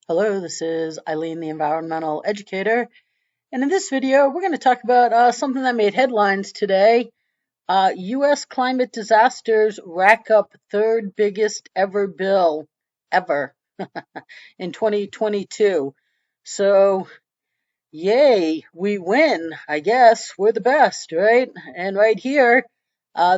Hello, this is Eileen, the environmental educator, and in this video, we're going to talk about something that made headlines today. U.S. climate disasters rack up third biggest ever bill ever in 2022. So, yay, we win, I guess. We're the best, right? And right here,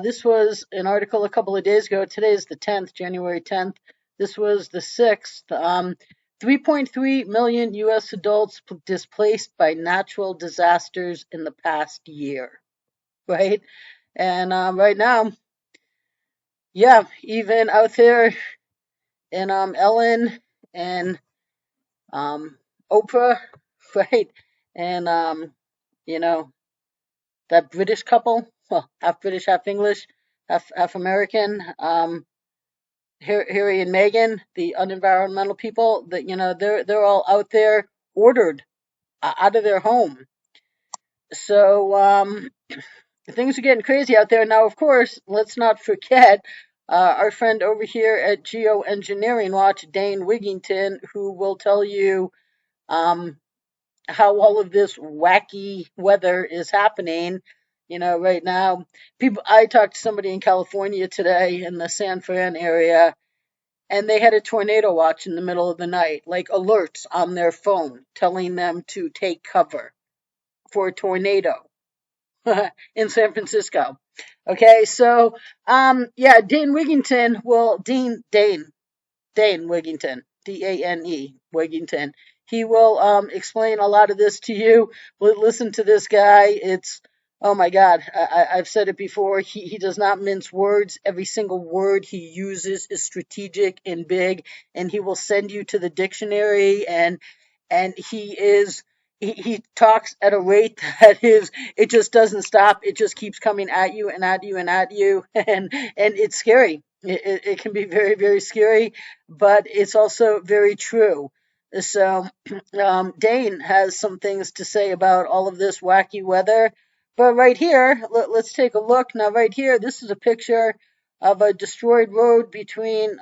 this was an article a couple of days ago. Today is the 10th, January 10th. This was the 6th. 3.3 million U.S. adults displaced by natural disasters in the past year, right? And right now, yeah, even out there in Ellen and um, Oprah, right? And, you know, that British couple, well, half British, half English, half American, Harry and Meghan, the unenvironmental people, that they're all out there ordered out of their home. So things are getting crazy out there now. Of course, let's not forget our friend over here at Geoengineering Watch, Dane Wigington, who will tell you um, how all of this wacky weather is happening. Right now, I talked to somebody in California today in the San Fran area, and they had a tornado watch in the middle of the night, like alerts on their phone telling them to take cover for a tornado in San Francisco. Okay, so yeah, Dane Wigington will Dane Wigington, Dane Wigington. He will explain a lot of this to you. Listen to this guy. It's, oh my God, I've said it before. He does not mince words. Every single word he uses is strategic and big, and he will send you to the dictionary. And he talks at a rate that is, it just doesn't stop. It just keeps coming at you and at you and at you, and it's scary. It can be very, very scary, but it's also very true. So, Dane has some things to say about all of this wacky weather. But right here, let's take a look. Now, right here, this is a picture of a destroyed road between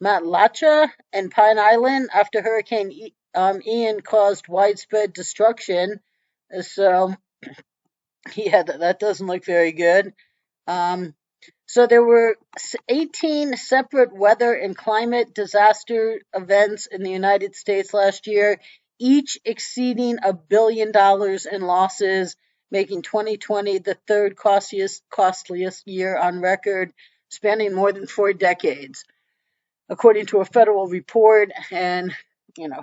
Matlacha and Pine Island after Hurricane Ian caused widespread destruction. So, yeah, that doesn't look very good. Um, so there were 18 separate weather and climate disaster events in the United States last year, each exceeding $1 billion in losses, making 2020 the third costliest year on record, spanning more than 4 decades, according to a federal report. And,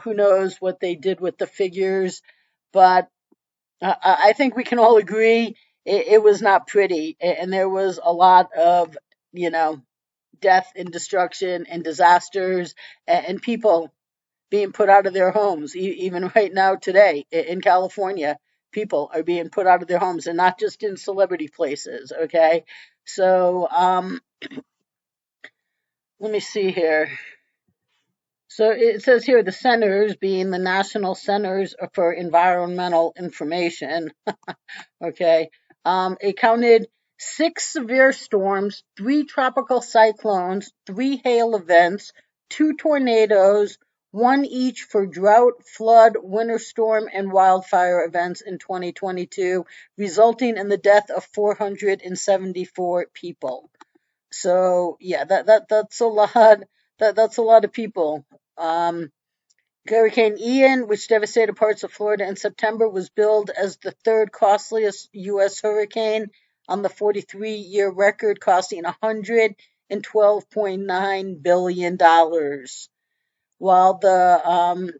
who knows what they did with the figures, but I think we can all agree it was not pretty, and there was a lot of, you know, death and destruction and disasters, and people being put out of their homes. Even right now, today in California, people are being put out of their homes, and not just in celebrity places. Okay, so let me see here. So it says here the centers, being the National Centers for Environmental Information, okay, it counted 6 severe storms, 3 tropical cyclones, 3 hail events, 2 tornadoes, one each for drought, flood, winter storm, and wildfire events in 2022, resulting in the death of 474 people. So yeah, that's a lot. That's a lot of people. Um, Hurricane Ian, which devastated parts of Florida in September, was billed as the third costliest U.S. hurricane on the 43-year record, costing $112.9 billion. While the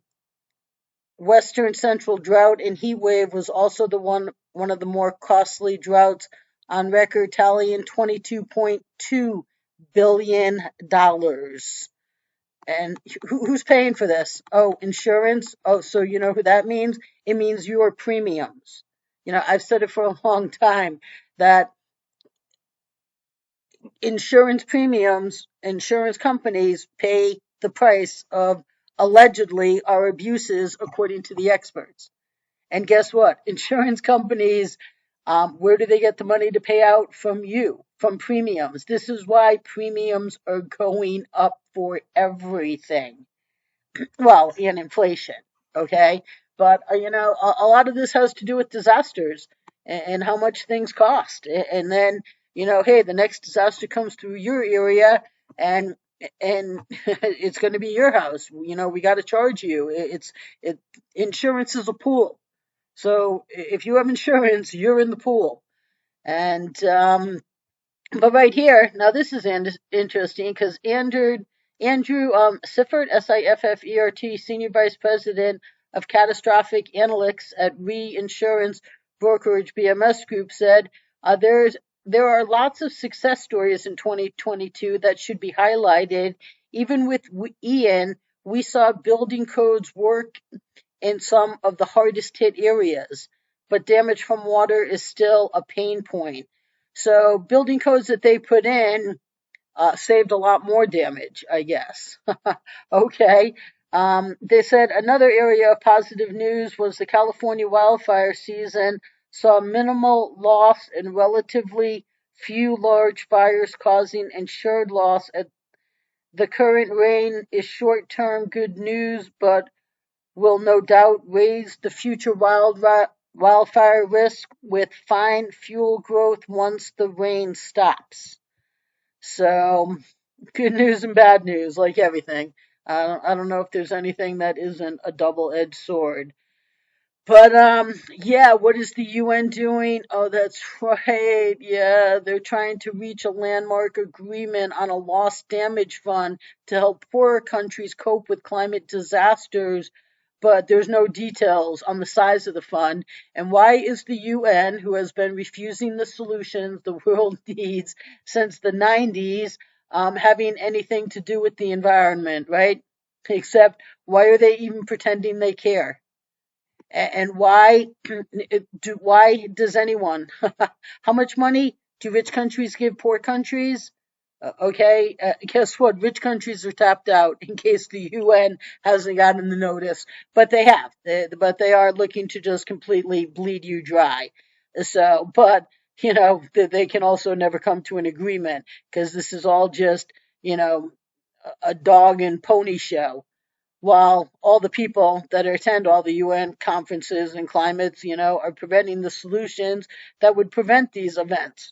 Western Central drought and heat wave was also one of the more costly droughts on record, tallying $22.2 billion. And who's paying for this? Oh, insurance. Oh, so you know who that means? It means your premiums. I've said it for a long time that insurance premiums, insurance companies pay the price of allegedly our abuses, according to the experts. And guess what? Insurance companies, where do they get the money to pay out? From you, from premiums. This is why premiums are going up for everything. well, and inflation. Okay, but a lot of this has to do with disasters and how much things cost, and then hey, the next disaster comes through your area, and and it's going to be your house. We got to charge you. It insurance is a pool, so if you have insurance, you're in the pool, and but right here, now this is interesting because Andrew Siffert, Siffert, Senior Vice President of Catastrophic Analytics at Reinsurance Brokerage BMS Group, said there are lots of success stories in 2022 that should be highlighted. Even with Ian, we saw building codes work in some of the hardest hit areas, but damage from water is still a pain point. So building codes that they put in saved a lot more damage, I guess. Okay. They said another area of positive news was the California wildfire season saw minimal loss and relatively few large fires causing insured loss. The current rain is short-term good news, but will no doubt raise the future wildfire risk with fine fuel growth once the rain stops. So, good news and bad news, like everything. I don't know if there's anything that isn't a double-edged sword. But yeah, what is the UN doing? Oh, that's right. Yeah, they're trying to reach a landmark agreement on a loss damage fund to help poorer countries cope with climate disasters, but there's no details on the size of the fund. And why is the UN, who has been refusing the solutions the world needs since the 90s, having anything to do with the environment, right? Except, why are they even pretending they care? And why does anyone how much money do rich countries give poor countries? Okay, guess what, rich countries are tapped out in case the UN hasn't gotten the notice, but they have. But they are looking to just completely bleed you dry. So but they can also never come to an agreement because this is all just a dog and pony show, while all the people that attend all the UN conferences and climates, are preventing the solutions that would prevent these events.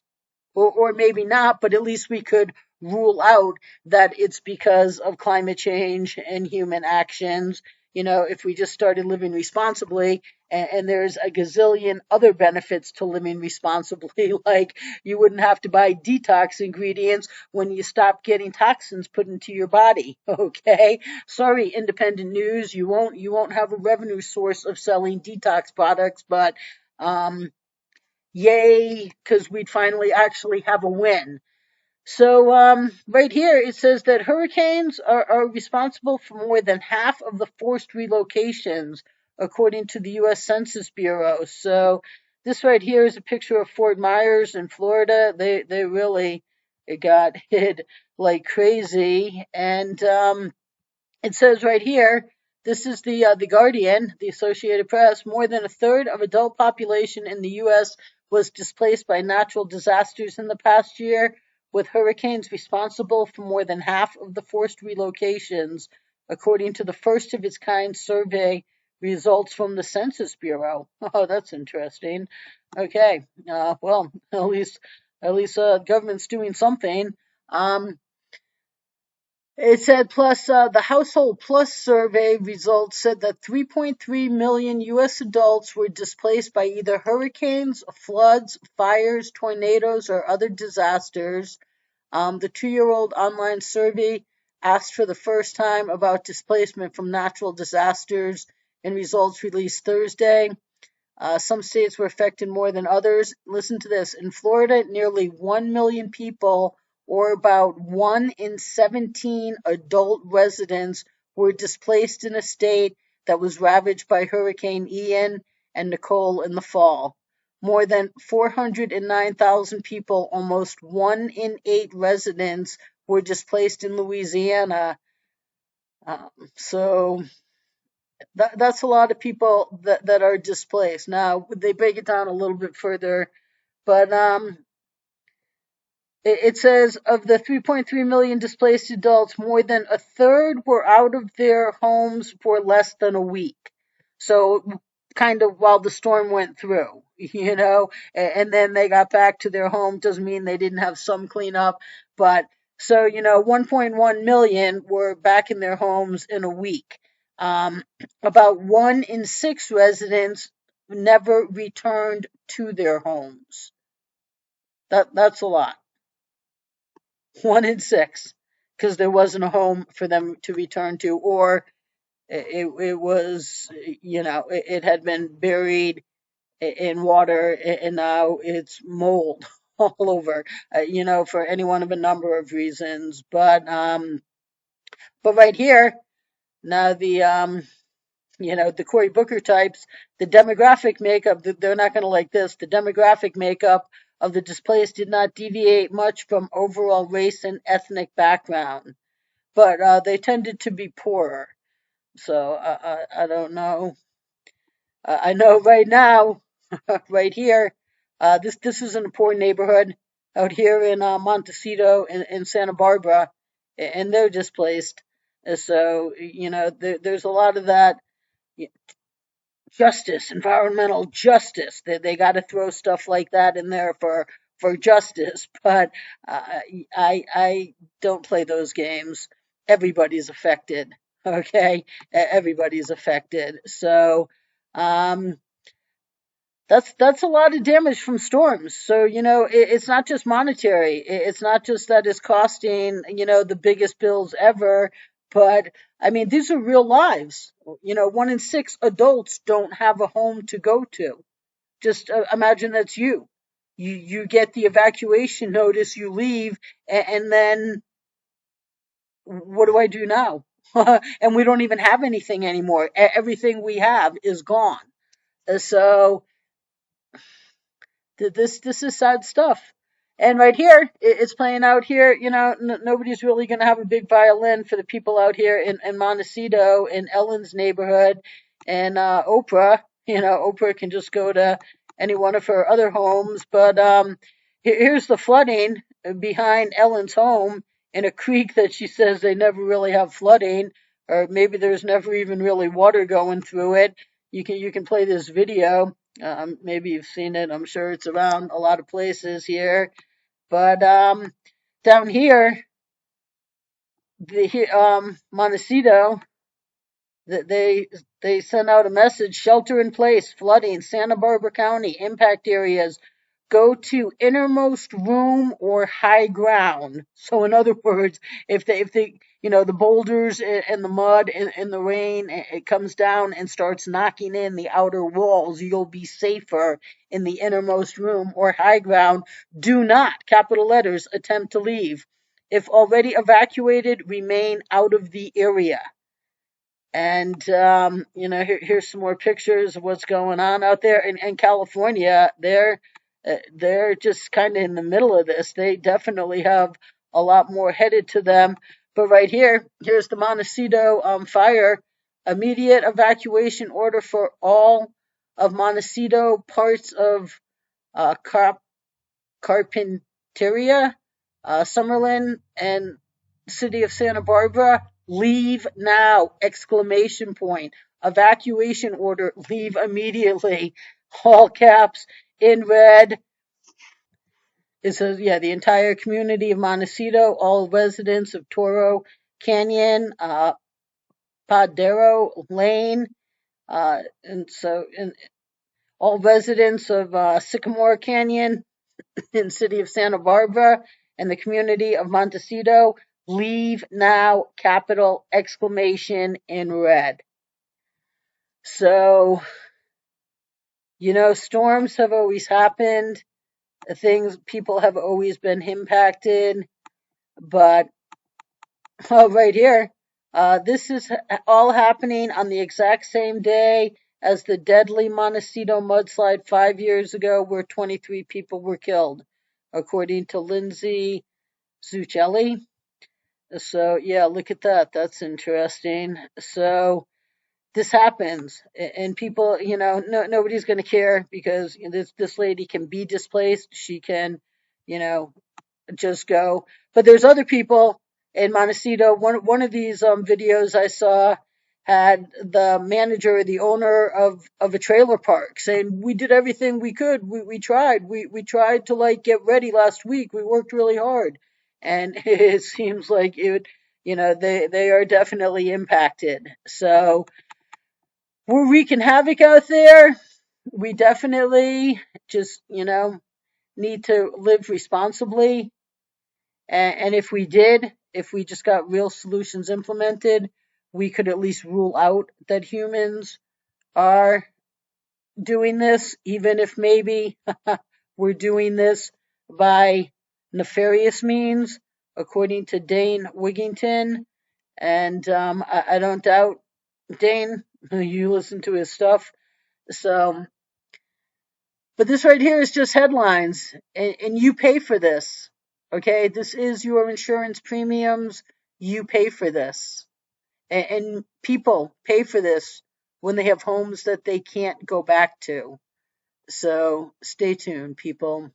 Or maybe not, but at least we could rule out that it's because of climate change and human actions. If we just started living responsibly, and there's a gazillion other benefits to living responsibly, like you wouldn't have to buy detox ingredients when you stop getting toxins put into your body. Okay, sorry, independent news, you won't have a revenue source of selling detox products, but yay, because we'd finally actually have a win. So right here it says that hurricanes are responsible for more than half of the forced relocations, according to the U.S. Census Bureau. So this right here is a picture of Fort Myers in Florida. They really got hit like crazy, and it says right here, this is the Guardian, the Associated Press. More than a third of adult population in the U.S. was displaced by natural disasters in the past year, with hurricanes responsible for more than half of the forced relocations, according to the first of its kind survey results from the Census Bureau. Oh, that's interesting. Okay, well, at least government's doing something. Um, it said, plus, the Household Plus survey results said that 3.3 million U.S. adults were displaced by either hurricanes, floods, fires, tornadoes, or other disasters. The 2-year-old online survey asked for the first time about displacement from natural disasters in results released Thursday. Some states were affected more than others. Listen to this. In Florida, nearly 1 million people, or about 1 in 17 adult residents, were displaced in a state that was ravaged by Hurricane Ian and Nicole in the fall. More than 409,000 people, almost 1 in 8 residents, were displaced in Louisiana. So that's a lot of people that are displaced. Now they break it down a little bit further, but It says of the 3.3 million displaced adults, more than a third were out of their homes for less than a week. So kind of while the storm went through, and then they got back to their home. Doesn't mean they didn't have some cleanup, but so 1.1 million were back in their homes in a week. About 1 in 6 residents never returned to their homes. That's a lot. 1 in 6, because there wasn't a home for them to return to, or it was, it had been buried in water, and now it's mold all over, for any one of a number of reasons. But right here, now the Cory Booker types, the demographic makeup, they're not going to like this. The demographic makeup of the displaced did not deviate much from overall race and ethnic background, but they tended to be poorer. So I don't know. I know right now, right here, this isn't a poor neighborhood out here in Montecito in Santa Barbara, and they're displaced. So there's a lot of that justice, environmental justice. They got to throw stuff like that in there for justice. But I don't play those games. Everybody's affected. Okay, everybody's affected. So um, that's a lot of damage from storms. So it's not just monetary. It's not just that it's costing the biggest bills ever. But I mean, these are real lives. 1 in 6 adults don't have a home to go to. Just imagine that's you. You get the evacuation notice, you leave, and then what do I do now? And we don't even have anything anymore. Everything we have is gone. So this is sad stuff. And right here, it's playing out here. Nobody's really going to have a big violin for the people out here in Montecito, in Ellen's neighborhood, and Oprah. Oprah can just go to any one of her other homes. But here's the flooding behind Ellen's home in a creek that she says they never really have flooding, or maybe there's never even really water going through it. You can play this video. Maybe you've seen it. I'm sure it's around a lot of places here. But down here, the Montecito, they sent out a message: shelter in place, flooding, Santa Barbara County, impact areas. Go to innermost room or high ground. So in other words, if they the boulders and the mud and the rain, it comes down and starts knocking in the outer walls, you'll be safer in the innermost room or high ground. Do not, capital letters, attempt to leave. If already evacuated, remain out of the area. And here's some more pictures of what's going on out there in California. They're just kind of in the middle of this. They definitely have a lot more headed to them. But right here's the Montecito fire. Immediate evacuation order for all of Montecito, parts of Carpinteria, Summerlin, and city of Santa Barbara. Leave now! Exclamation point. Evacuation order. Leave immediately. All caps in red. It says, yeah, the entire community of Montecito, all residents of Toro Canyon, Padero Lane, and all residents of Sycamore Canyon, in the city of Santa Barbara, and the community of Montecito. Leave now! Capital exclamation in red. So, storms have always happened. People have always been impacted. But right here, this is all happening on the exact same day as the deadly Montecito mudslide 5 years ago, where 23 people were killed, according to Lindsay Zucchelli. So yeah, look at that. That's interesting. So this happens, and people, nobody's going to care, because this lady can be displaced. She can, you know, just go. But there's other people in Montecito. One of these videos I saw had the manager or the owner of a trailer park saying, we did everything we could. We tried. We tried to like get ready last week. We worked really hard. And it seems like they are definitely impacted. So we're wreaking havoc out there. We definitely just, need to live responsibly. And if we just got real solutions implemented, we could at least rule out that humans are doing this, even if maybe we're doing this by nefarious means, according to Dane Wigington. And I don't doubt Dane. You listen to his stuff. So, but this right here is just headlines, and you pay for this. Okay, this is your insurance premiums. You pay for this, and people pay for this when they have homes that they can't go back to. So stay tuned, people.